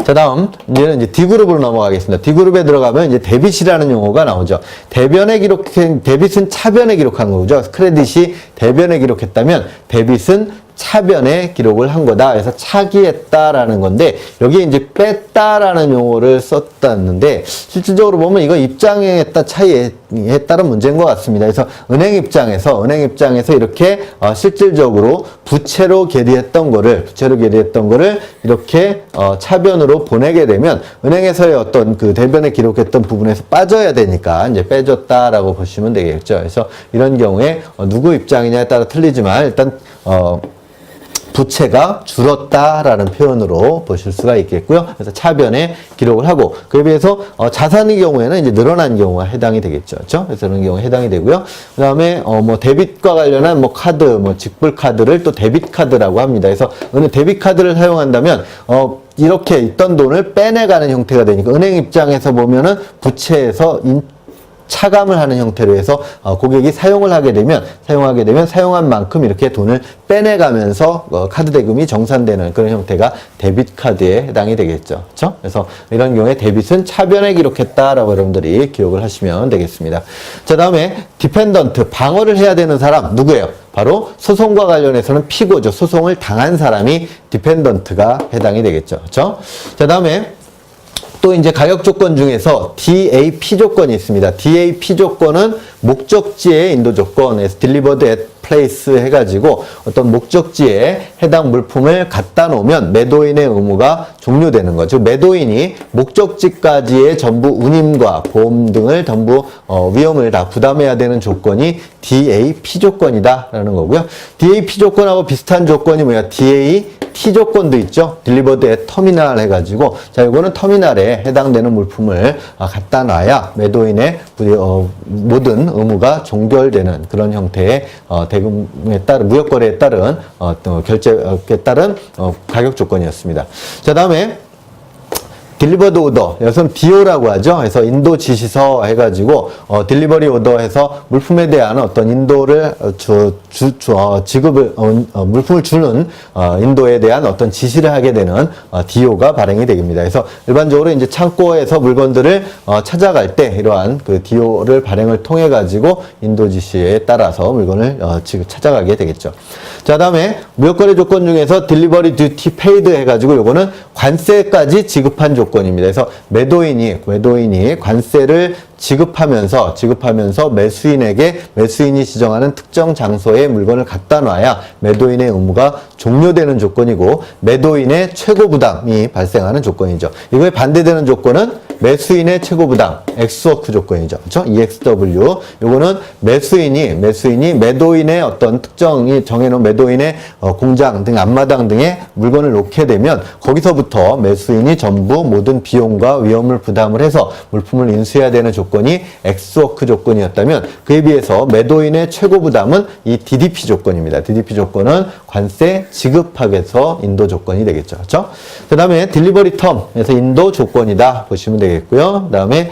자, 다음 이제는 이제 D그룹으로 넘어가겠습니다. D그룹에 들어가면 이제 데빗이라는 용어가 나오죠. 데빗은 차변에 기록한 거죠. 크레딧이 대변에 기록했다면 데빗은 차변에 기록을 한 거다. 그래서 차기했다라는 건데 여기에 이제 뺐다라는 용어를 썼다는데 실질적으로 보면 이거 입장에 차이에 따른 문제인 것 같습니다. 그래서 은행 입장에서 이렇게 실질적으로 부채로 계리했던 거를 이렇게 차변으로 보내게 되면 은행에서의 어떤 그 대변에 기록했던 부분에서 빠져야 되니까 이제 빼줬다라고 보시면 되겠죠. 그래서 이런 경우에 누구 입장이냐에 따라 틀리지만 일단 부채가 줄었다라는 표현으로 보실 수가 있겠고요. 그래서 차변에 기록을 하고 그에 비해서 자산의 경우에는 이제 늘어난 경우가 해당이 되겠죠. 그렇죠? 그래서 그런 경우에 해당이 되고요. 그다음에 뭐 데빗과 관련한 뭐 카드, 뭐 직불 카드를 또 데빗 카드라고 합니다. 그래서 데빗 카드를 사용한다면 이렇게 있던 돈을 빼내가는 형태가 되니까 은행 입장에서 보면은 부채에서 차감을 하는 형태로 해서 고객이 사용하게 되면 사용한 만큼 이렇게 돈을 빼내가면서 카드 대금이 정산되는 그런 형태가 데빗 카드에 해당이 되겠죠. 그렇죠? 그래서 이런 경우에 데빗은 차변에 기록했다라고 여러분들이 기억을 하시면 되겠습니다. 자, 다음에 디펜던트, 방어를 해야 되는 사람 누구예요? 바로 소송과 관련해서는 피고죠. 소송을 당한 사람이 디펜던트가 해당이 되겠죠. 그렇죠? 자, 다음에 또 이제 가격 조건 중에서 DAP 조건이 있습니다. DAP 조건은 목적지의 인도 조건에서 delivered at place 해가지고 어떤 목적지에 해당 물품을 갖다 놓으면 매도인의 의무가 종료되는 거죠. 매도인이 목적지까지의 전부 운임과 보험 등을 전부 위험을 다 부담해야 되는 조건이 DAP 조건이다라는 거고요. DAP 조건하고 비슷한 조건이 뭐야? T 조건도 있죠. delivered at terminal 해가지고 자, 이거는 터미널에 해당되는 물품을 갖다 놔야 매도인의 모든 의무가 종결되는 그런 형태의 대금에 따른 무역거래에 따른 결제에 따른 가격 조건이었습니다. 자, 다음에 딜리버드 오더, 여기서는 DO라고 하죠. 그래서 인도 지시서 해가지고 딜리버리 오더 해서 물품에 대한 어떤 인도를 지급을 물품을 주는 인도에 대한 어떤 지시를 하게 되는 DO가 발행이 됩니다. 그래서 일반적으로 이제 창고에서 물건들을 찾아갈 때 이러한 그 DO를 발행을 통해 가지고 인도 지시에 따라서 물건을 찾아가게 되겠죠. 자, 다음에 무역거래 조건 중에서 딜리버리 듀티 페이드 해가지고 요거는 관세까지 지급한 조건입니다. 그래서 매도인이 관세를 지급하면서 매수인이 지정하는 특정 장소에 물건을 갖다 놔야 매도인의 의무가 종료되는 조건이고 매도인의 최고 부담이 발생하는 조건이죠. 이거에 반대되는 조건은 매수인의 최고 부담, 엑스워크 조건이죠. 그렇죠? EXW. 요거는 매수인이 매도인의 어떤 특정이 정해놓은 매도인의 공장 등 앞마당 등에 물건을 놓게 되면 거기서부터 매수인이 전부 모든 비용과 위험을 부담을 해서 물품을 인수해야 되는 조건이 엑스워크 조건이었다면 그에 비해서 매도인의 최고 부담은 이 DDP 조건입니다. DDP 조건은 관세 지급학에서 인도 조건이 되겠죠. 그렇죠? 그 다음에 딜리버리 텀에서 인도 조건이다 보시면 되겠고요. 그 다음에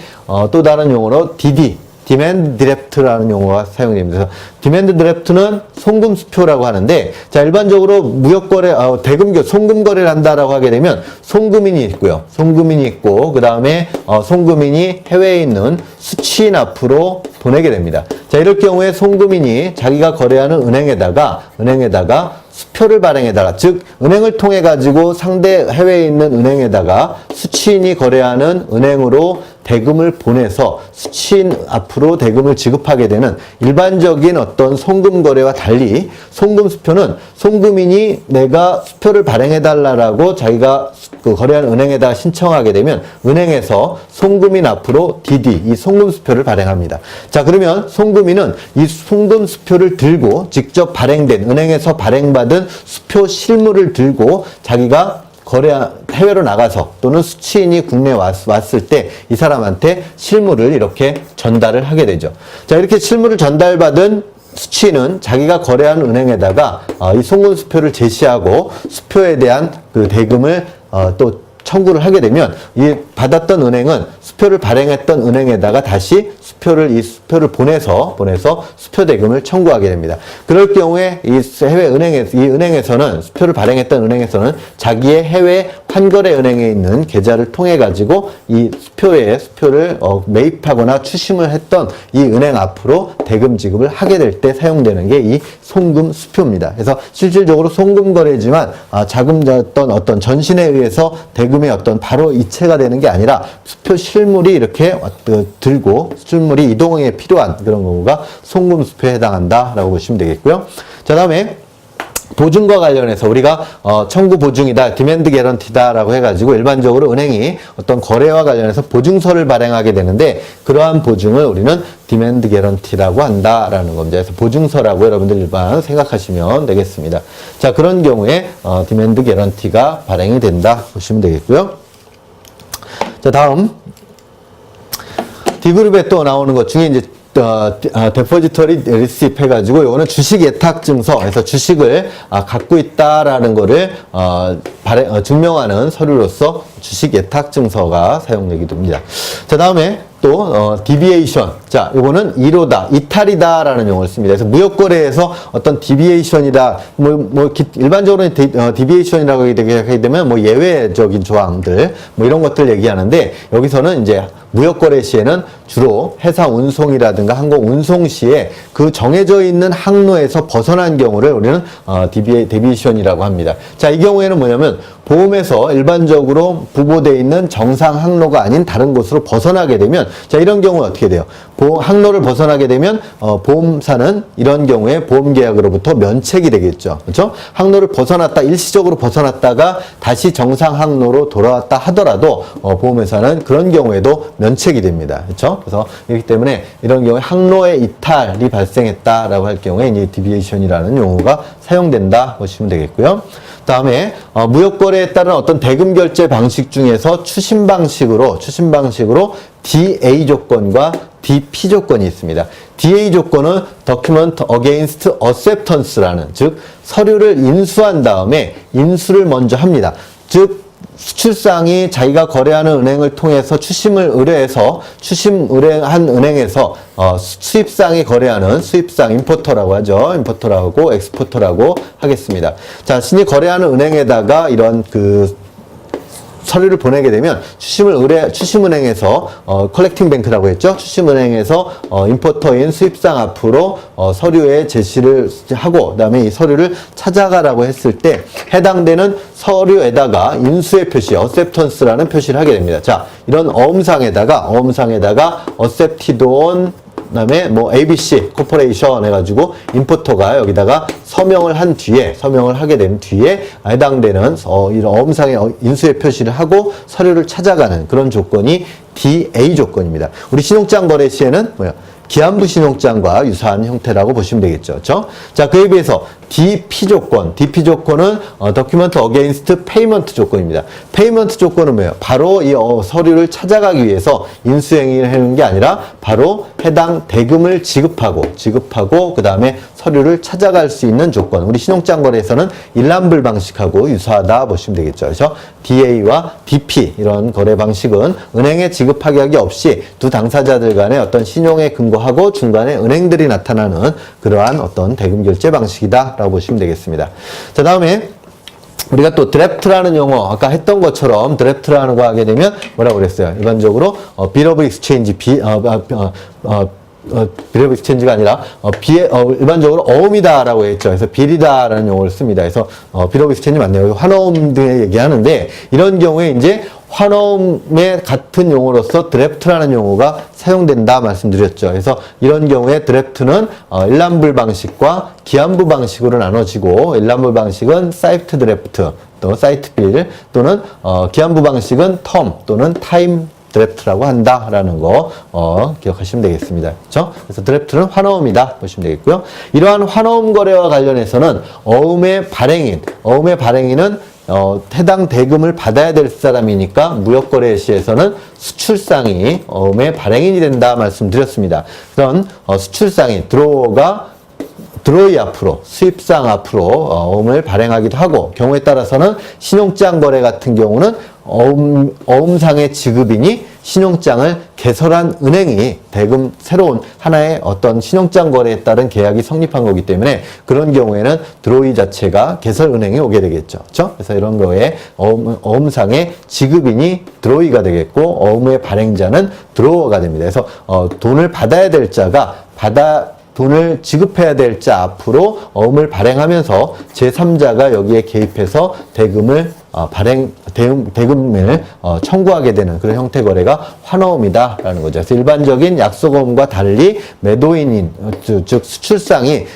또 다른 용어로 디맨드 드래프트라는 용어가 사용됩니다. 그래서 디맨드 드래프트는 송금수표라고 하는데, 자, 일반적으로 무역거래, 송금거래를 한다라고 하게 되면 송금인이 있고요. 송금인이 있고, 그 다음에 송금인이 해외에 있는 수취인 앞으로 보내게 됩니다. 자, 이럴 경우에 송금인이 자기가 거래하는 은행에다가 수표를 발행해다가, 즉 은행을 통해 가지고 상대 해외에 있는 은행에다가 수취인이 거래하는 은행으로 대금을 보내서 수취인 앞으로 대금을 지급하게 되는 일반적인 어떤 송금 거래와 달리 송금 수표는 송금인이 내가 수표를 발행해달라고 자기가 그 거래하는 은행에다 신청하게 되면 은행에서 송금인 앞으로 DD, 이 송금 수표를 발행합니다. 자, 그러면 송금인은 이 송금 수표를 들고 직접 발행된 은행에서 발행받은 수표 실물을 들고 자기가 해외로 나가서 또는 수취인이 국내에 왔을 때 이 사람한테 실물을 이렇게 전달을 하게 되죠. 자, 이렇게 실물을 전달받은 수취인은 자기가 거래하는 은행에다가 이 송금 수표를 제시하고 수표에 대한 그 대금을 또 청구를 하게 되면 이 받았던 은행은 수표를 발행했던 은행에다가 다시 이 수표를 보내서 수표 대금을 청구하게 됩니다. 그럴 경우에 이 은행에서는 수표를 발행했던 은행에서는 자기의 해외 환거래 은행에 있는 계좌를 통해 가지고 이 수표를 매입하거나 추심을 했던 이 은행 앞으로 대금 지급을 하게 될 때 사용되는 게 이 송금 수표입니다. 그래서 실질적으로 송금 거래지만 자금 어떤 전신에 의해서 대금의 바로 이체가 되는 게 아니라 수표 실물이 이렇게 들고 실물이 이동에 필요한 그런 경우가 송금 수표에 해당한다라고 보시면 되겠고요. 자, 다음에 보증과 관련해서 우리가 청구 보증이다, 디맨드 개런티다라고 해가지고 일반적으로 은행이 어떤 거래와 관련해서 보증서를 발행하게 되는데 그러한 보증을 우리는 디맨드 개런티라고 한다라는 겁니다. 그래서 보증서라고 여러분들 일반 생각하시면 되겠습니다. 자, 그런 경우에 디맨드 개런티가 발행이 된다 보시면 되겠고요. 자, 다음 D그룹에 또 나오는 것 중에 이제 데포지터리 리시프 해가지고 이거는 주식 예탁 증서에서 주식을 갖고 있다라는 거를 증명하는 서류로서 주식 예탁 증서가 사용되게 됩니다. 자, 다음에 또 디비에이션. 자, 이거는 이탈이다라는 용어를 씁니다. 그래서 무역거래에서 어떤 디비에이션이다, 일반적으로는 디비에이션이라고 하게 되면 예외적인 조항들 이런 것들 얘기하는데 여기서는 이제 무역거래 시에는 주로 회사 운송이라든가 항공 운송 시에 그 정해져 있는 항로에서 벗어난 경우를 우리는 데비에이션이라고 합니다. 자, 이 경우에는 뭐냐면 보험에서 일반적으로 부보되어 있는 정상 항로가 아닌 다른 곳으로 벗어나게 되면, 자, 이런 경우는 어떻게 돼요? 항로를 벗어나게 되면 보험사는 이런 경우에 보험계약으로부터 면책이 되겠죠. 그렇죠? 항로를 일시적으로 벗어났다가 다시 정상 항로로 돌아왔다 하더라도 보험회사는 그런 경우에도 면책이 됩니다. 그렇죠? 그래서 그렇기 때문에 이런 경우에 항로의 이탈이 발생했다라고 할 경우에 이제 디비에이션이라는 용어가 사용된다 보시면 되겠고요. 다음에 무역거래에 따른 어떤 대금 결제 방식 중에서 추심 방식으로 DA 조건과 DP 조건이 있습니다. DA 조건은 Document Against Acceptance라는, 즉 서류를 인수한 다음에 인수를 먼저 합니다. 즉 수출상이 자기가 거래하는 은행을 통해서 추심을 의뢰해서 의뢰한 은행에서 수입상이 거래하는 수입상 임포터라고 하죠. 임포터라고 엑스포터라고 하겠습니다. 자, 신이 거래하는 은행에다가 이런 서류를 보내게 되면 추심은행에서 컬렉팅 뱅크라고 했죠. 추심은행에서 임포터인 수입상 앞으로 서류에 제시를 하고 그다음에 이 서류를 찾아가라고 했을 때 해당되는 서류에다가 인수의 표시, 어셉턴스라는 표시를 하게 됩니다. 자, 이런 어음상에다가 accepted on 그다음에 ABC 코퍼레이션 해가지고 임포터가 여기다가 서명을 하게 된 뒤에 해당되는 이런 어음상의 인수의 표시를 하고 서류를 찾아가는 그런 조건이 DA 조건입니다. 우리 신용장 거래 시에는 기한부 신용장과 유사한 형태라고 보시면 되겠죠. 그렇죠? 자, 그에 비해서 DP 조건은 Document Against Payment 조건입니다. Payment 조건은 뭐예요? 바로 이 서류를 찾아가기 위해서 인수행위를 하는 게 아니라 바로 해당 대금을 지급하고 그 다음에 서류를 찾아갈 수 있는 조건. 우리 신용장 거래에서는 일람불 방식하고 유사하다 보시면 되겠죠. 그래서 DA와 DP 이런 거래 방식은 은행에 지급하기 없이 두 당사자들 간의 어떤 신용에 근거하고 중간에 은행들이 나타나는 그러한 어떤 대금 결제 방식이다라고 보시면 되겠습니다. 자, 다음에 우리가 또 드래프트라는 용어, 아까 했던 것처럼 드래프트라는 거 하게 되면 뭐라고 그랬어요? 일반적으로 Bill of Exchange, Bill of Exchange가 아니라 일반적으로 어음이다라고 했죠. 그래서 빌이다라는 용어를 씁니다. 그래서 Bill of Exchange 맞네요. 환어음 등을 얘기하는데 이런 경우에 이제 환어음의 같은 용어로서 드래프트라는 용어가 사용된다 말씀드렸죠. 그래서 이런 경우에 드래프트는 일람불 방식과 기한부 방식으로 나눠지고 일람불 방식은 사이트 드래프트 또 사이트 빌 또는 기한부 방식은 텀 또는 타임 드래프트라고 한다라는 거 기억하시면 되겠습니다. 그렇죠? 그래서 드래프트는 환어음이다 보시면 되겠고요. 이러한 환어음 거래와 관련해서는 어음의 발행인은 해당 대금을 받아야 될 사람이니까 무역거래 시에서는 수출상이 어음의 발행인이 된다 말씀드렸습니다. 그런 수출상이 드로어가 드로이 앞으로, 수입상 앞으로 어음을 발행하기도 하고, 경우에 따라서는 신용장 거래 같은 경우는 어음상의 지급인이 신용장을 개설한 은행이 대금 새로운 하나의 어떤 신용장 거래에 따른 계약이 성립한 거기 때문에 그런 경우에는 드로이 자체가 개설 은행에 오게 되겠죠. 그렇죠? 그래서 이런 거에 어음상의 지급인이 드로이가 되겠고 어음의 발행자는 드로어가 됩니다. 그래서 돈을 받아야 될 자가 돈을 지급해야 될 자 앞으로 어음을 발행하면서 제3자가 여기에 개입해서 대금을 대금을 청구하게 되는 그런 형태 거래가 환어음이다라는 거죠. 그래서 일반적인 약속어음과 달리 매도인인 즉 수출상이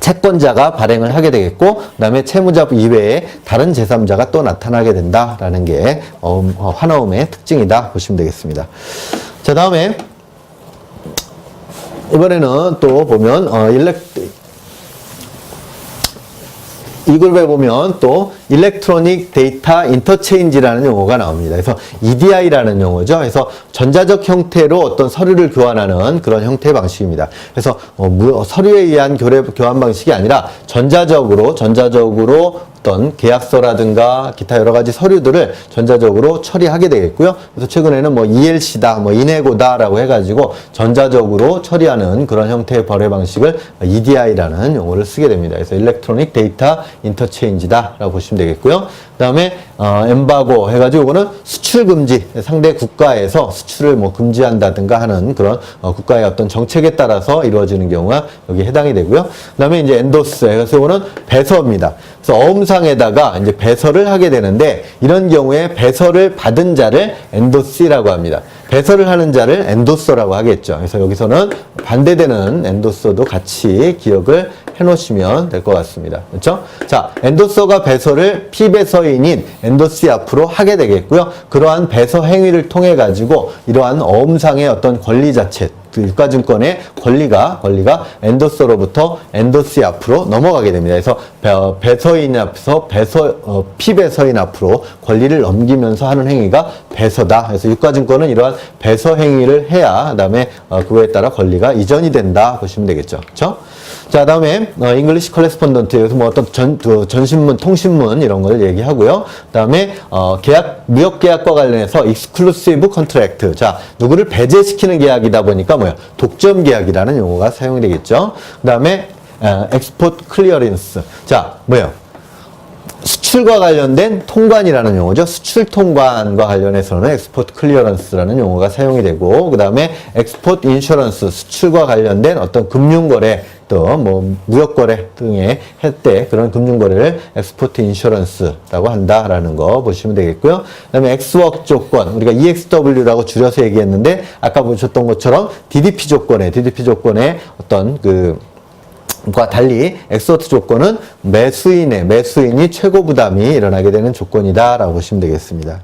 채권자가 발행을 하게 되겠고 그다음에 채무자 이외에 다른 제3자가 또 나타나게 된다라는 게 환어음의 특징이다 보시면 되겠습니다. 자, 다음에 이번에는 또 보면 이 그룹에 보면 또 일렉트로닉 데이터 인터체인지라는 용어가 나옵니다. 그래서 EDI라는 용어죠. 그래서 전자적 형태로 어떤 서류를 교환하는 그런 형태의 방식입니다. 그래서 서류에 의한 교환 방식이 아니라 전자적으로 어떤 계약서라든가 기타 여러 가지 서류들을 전자적으로 처리하게 되겠고요. 그래서 최근에는 ELC다, 이네고다라고 해가지고 전자적으로 처리하는 그런 형태의 거래 방식을 EDI라는 용어를 쓰게 됩니다. 그래서 일렉트로닉 데이터 인터체인지다라고 보시면 되겠고요. 그 다음에 엠바고 해가지고 이거는 수출 금지, 상대 국가에서 수출을 금지한다든가 하는 그런 국가의 어떤 정책에 따라서 이루어지는 경우가 여기 해당이 되고요. 그 다음에 이제 엔도스 해서 이거는 배서입니다. 그래서 어음상에다가 이제 배서를 하게 되는데 이런 경우에 배서를 받은 자를 엔도시라고 합니다. 배서를 하는 자를 엔도서라고 하겠죠. 그래서 여기서는 반대되는 엔도서도 같이 기억을 해놓으시면 될 것 같습니다. 그렇죠? 자, 엔도서가 배서를 피배서인인 엔도시 앞으로 하게 되겠고요. 그러한 배서 행위를 통해 가지고 이러한 어음상의 어떤 권리 자체, 유가증권의 권리가 엔도서로부터 엔도시 앞으로 넘어가게 됩니다. 그래서 배서인 앞에서 피배서인 앞으로 권리를 넘기면서 하는 행위가 배서다. 그래서 유가증권은 이러한 배서 행위를 해야 그다음에 그거에 따라 권리가 이전이 된다 보시면 되겠죠. 그렇죠? 자, 다음에 잉글리시 커레스폰던트 여기서 어떤 전신문, 통신문 이런 걸 얘기하고요. 그다음에 무역 계약과 관련해서 익스클루시브 컨트랙트. 자, 누구를 배제시키는 계약이다 보니까 독점 계약이라는 용어가 사용이 되겠죠. 그다음에 엑스포트 클리어런스. 자, 수출과 관련된 통관이라는 용어죠. 수출 통관과 관련해서는 엑스포트 클리어런스라는 용어가 사용이 되고, 그 다음에 엑스포트 인슈런스, 수출과 관련된 어떤 금융거래, 또 무역거래 등에 할 때 그런 금융거래를 엑스포트 인슈런스라고 한다라는 거 보시면 되겠고요. 그 다음에 엑스워크 조건, 우리가 EXW라고 줄여서 얘기했는데, 아까 보셨던 것처럼 DDP 조건의 어떤 과 달리 엑스워크 조건은 매수인이 최고 부담이 일어나게 되는 조건이다라고 보시면 되겠습니다.